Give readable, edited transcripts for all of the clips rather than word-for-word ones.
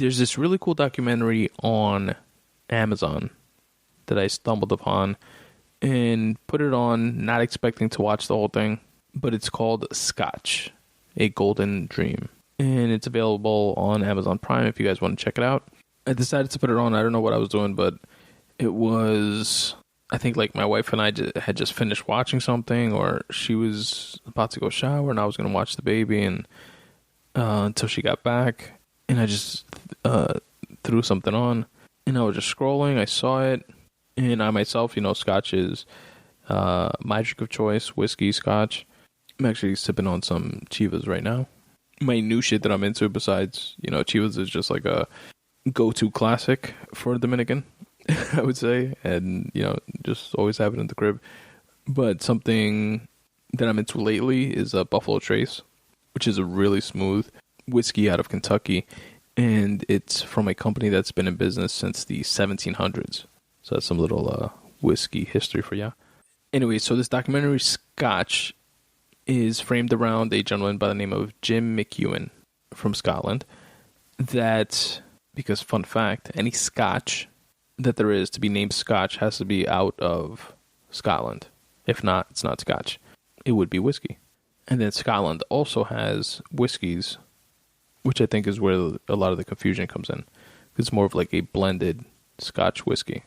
There's this really cool documentary on Amazon that I stumbled upon and put it on, not expecting to watch the whole thing, but it's called Scotch, A Golden Dream. And it's available on Amazon Prime if you guys want to check it out. I decided to put it on. I don't know what I was doing, but it was, I think like my wife and I had just finished watching something, or she was about to go shower and I was going to watch the baby and until she got back. And I just threw something on and I was just scrolling. I saw it. And I myself, Scotch is my drink of choice, whiskey, Scotch. I'm actually sipping on some Chivas right now. My new shit that I'm into besides, Chivas is just like a go-to classic for a Dominican, I would say. And, just always have it in the crib. But something that I'm into lately is a Buffalo Trace, which is a really smooth whiskey out of Kentucky. And it's from a company that's been in business since the 1700s. So that's some little whiskey history for you. Anyway, so this documentary, Scotch, is framed around a gentleman by the name of Jim McEwen from Scotland. That, because fun fact, any Scotch that there is to be named Scotch has to be out of Scotland. If not, it's not Scotch. It would be whiskey. And then Scotland also has whiskeys, which I think is where a lot of the confusion comes in. It's more of like a blended Scotch whiskey.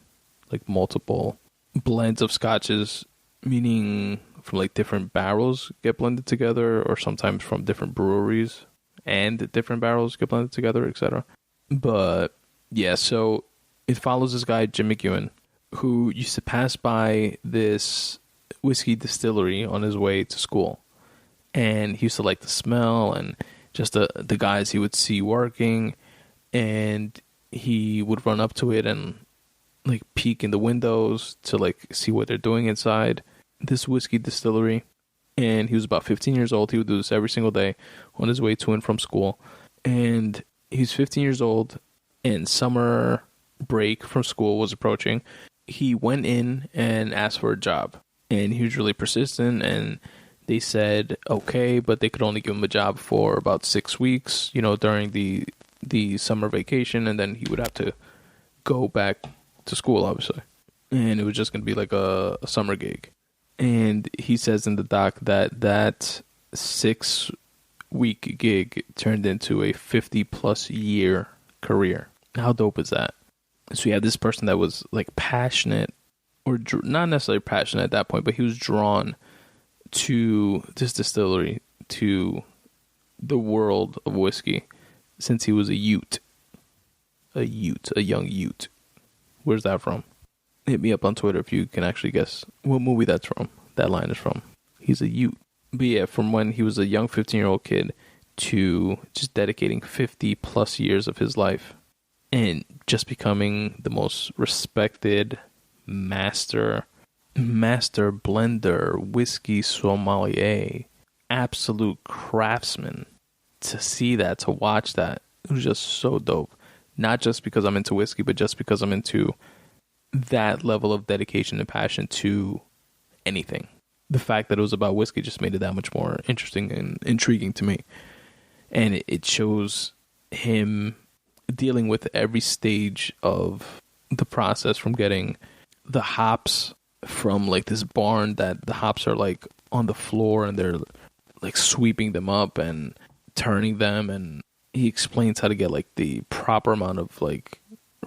Like multiple blends of Scotches, meaning from like different barrels get blended together, or sometimes from different breweries and different barrels get blended together, etc. But yeah, so it follows this guy, Jim McEwen, who used to pass by this whiskey distillery on his way to school. And he used to like the smell and just the guys he would see working, and he would run up to it and like peek in the windows to like see what they're doing inside this whiskey distillery. And he was about 15 years old. He would do this every single day on his way to and from school. And he's 15 years old, and summer break from school was approaching. He went in and asked for a job, and he was really persistent, and they said okay, but they could only give him a job for about 6 weeks, during the summer vacation, and then he would have to go back to school, obviously. And it was just going to be like a summer gig. And he says in the doc that 6-week gig turned into a 50-plus year career. How dope is that? So you have this person that was like passionate, or not necessarily passionate at that point, but he was drawn to this distillery, to the world of whiskey, since he was a young Ute. Where's that from? Hit me up on Twitter if you can actually guess what movie that line is from. He's a Ute. But yeah, from when he was a young 15-year-old kid to just dedicating 50 plus years of his life and just becoming the most respected master blender, whiskey sommelier, absolute craftsman. To see that, to watch that, it was just so dope. Not just because I'm into whiskey, but just because I'm into that level of dedication and passion to anything. The fact that it was about whiskey just made it that much more interesting and intriguing to me. And it shows him dealing with every stage of the process, from getting the hops from like this barn that the hops are like on the floor and they're like sweeping them up and turning them, and he explains how to get like the proper amount of like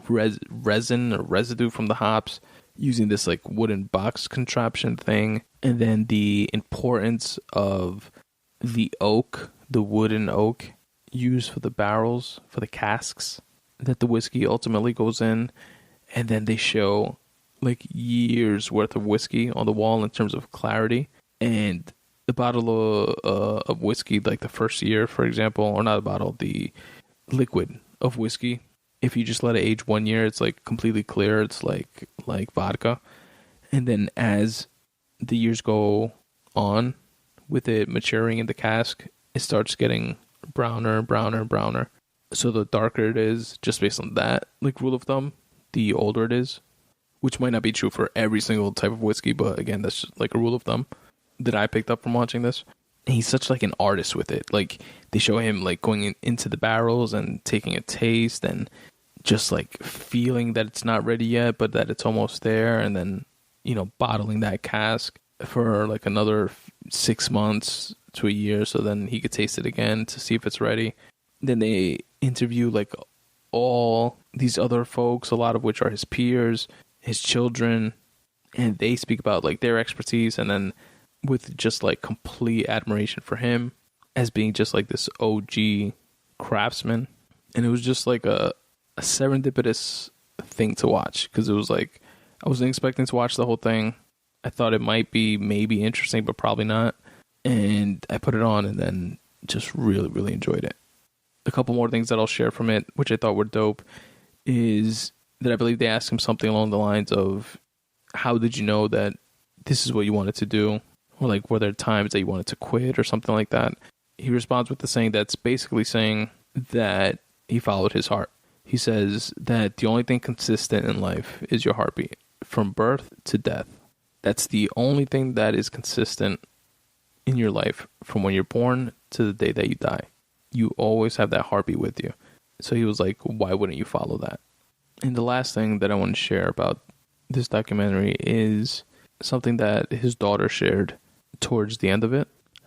resin or residue from the hops using this like wooden box contraption thing. And then the importance of the oak, the wooden oak used for the barrels, for the casks that the whiskey ultimately goes in. And then they show like years worth of whiskey on the wall in terms of clarity. And the bottle of whiskey, like the first year, for example, or not a bottle, the liquid of whiskey, if you just let it age 1 year, it's like completely clear. It's like vodka. And then as the years go on, with it maturing in the cask, it starts getting browner, browner, browner. So the darker it is, just based on that like rule of thumb, the older it is, which might not be true for every single type of whiskey, but again, that's just like a rule of thumb that I picked up from watching this. And he's such like an artist with it. Like they show him like going into the barrels and taking a taste and just like feeling that it's not ready yet, but that it's almost there. And then, bottling that cask for like another 6 months to a year. So then he could taste it again to see if it's ready. Then they interview like all these other folks, a lot of which are his peers, his children, and they speak about like their expertise, and then with just like complete admiration for him as being just like this OG craftsman. And it was just like a serendipitous thing to watch, because it was like I wasn't expecting to watch the whole thing. I thought it might be maybe interesting, but probably not. And I put it on and then just really, really enjoyed it. A couple more things that I'll share from it, which I thought were dope, is that I believe they asked him something along the lines of, how did you know that this is what you wanted to do? Or like, were there times that you wanted to quit or something like that? He responds with the saying that's basically saying that he followed his heart. He says that the only thing consistent in life is your heartbeat, from birth to death. That's the only thing that is consistent in your life, from when you're born to the day that you die. You always have that heartbeat with you. So he was like, why wouldn't you follow that? And the last thing that I want to share about this documentary is something that his daughter shared towards the end of it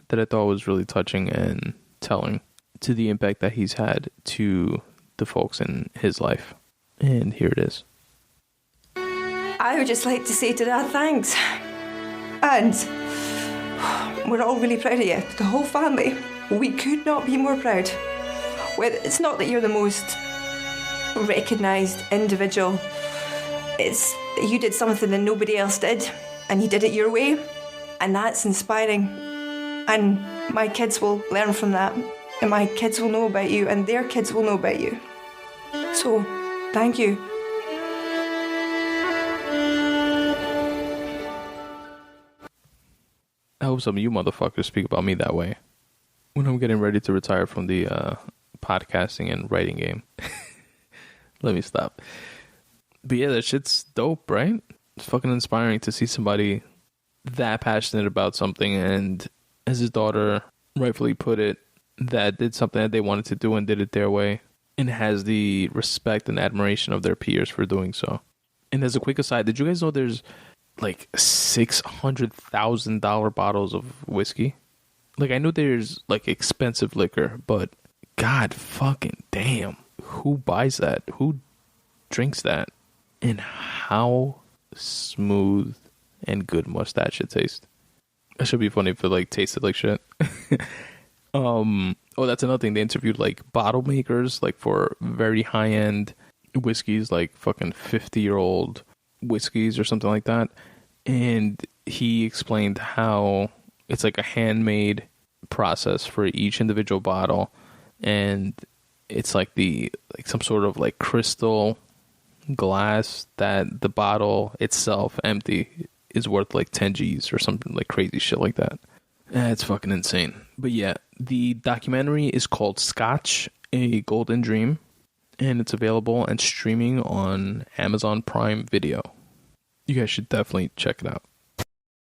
that I thought was really touching and telling to the impact that he's had to the folks in his life. And here it is. I would just like to say to Dad, thanks. And we're all really proud of you. The whole family. We could not be more proud. Well, it's not that you're the most recognised individual. It's that you did something that nobody else did, and you did it your way, and that's inspiring. And my kids will learn from that, and my kids will know about you, and their kids will know about you. So, thank you. I hope some of you motherfuckers speak about me that way when I'm getting ready to retire from the podcasting and writing game. Let me stop. But yeah, that shit's dope, right? It's fucking inspiring to see somebody that passionate about something, and as his daughter rightfully put it, that did something that they wanted to do and did it their way, and has the respect and admiration of their peers for doing so. And as a quick aside, did you guys know there's like $600,000 bottles of whiskey? Like, I knew there's like expensive liquor, but god fucking damn, who buys that? Who drinks that? And how smooth and good must that shit taste? That should be funny if it like tasted like shit. Oh, that's another thing. They interviewed like bottle makers, like for very high end whiskeys, like fucking 50-year-old whiskeys or something like that. And he explained how it's like a handmade process for each individual bottle, and it's like some sort of like crystal glass that the bottle itself empty is worth like 10 G's or something like crazy shit like that. It's fucking insane. But yeah, the documentary is called Scotch, A Golden Dream, and it's available and streaming on Amazon Prime Video. You guys should definitely check it out.